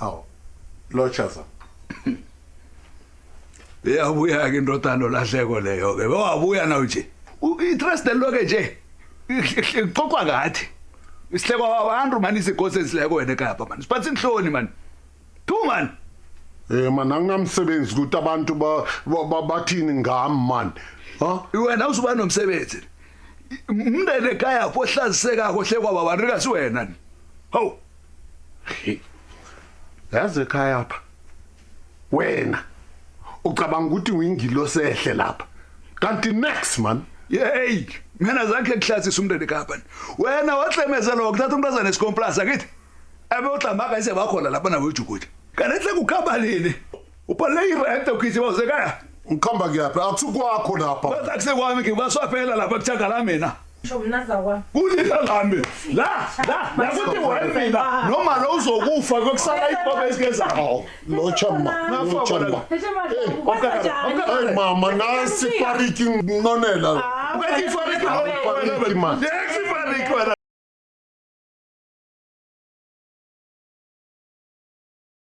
Aw. Lochaza. Uyabuya ke indodana lahleko leyo ke. Wabuya nawe nje. I-trust loke nje. Xoxwa ngathi. Isihleko abantu manje isigose esileko wena eKapa manje. Siphathe inhloni manje. Two man. Man anginamsebenzi ukuthi abantu bathini ngami man. Ha? Wena usuba nomsebenzi. Umndene ekhaya pho ohlaziseka kohle kwaba barika siwena. Hawu. Yazi ekhaya apha. Wena ucabanga ukuthi uyingilo sehle lapha. Kanti next man. Hey, mina zakhe kuhlazisa umndene eKapa. Wena watlemeza lo kuthatha umntazana esikomplasa ngithi. Abe uhlambaka ise bakhona lapha nawe ujukuthi. Kanti kukhamba nini? Ubhale irent ukhithi bawuzekaya. Ngikhamba kuyaphi? Akusukwakho lapha. Kodwa kusekwami ngibaswaphela lapha kuthanga la mina. Sho mnaza kwami. Kulila lami. La kuthi wena noma lo uzokufa kokusala ibhobe esigezayo. Lochama. Hey mama nasi pariki ngonela. Ukathi fariki man. Next fariki wena.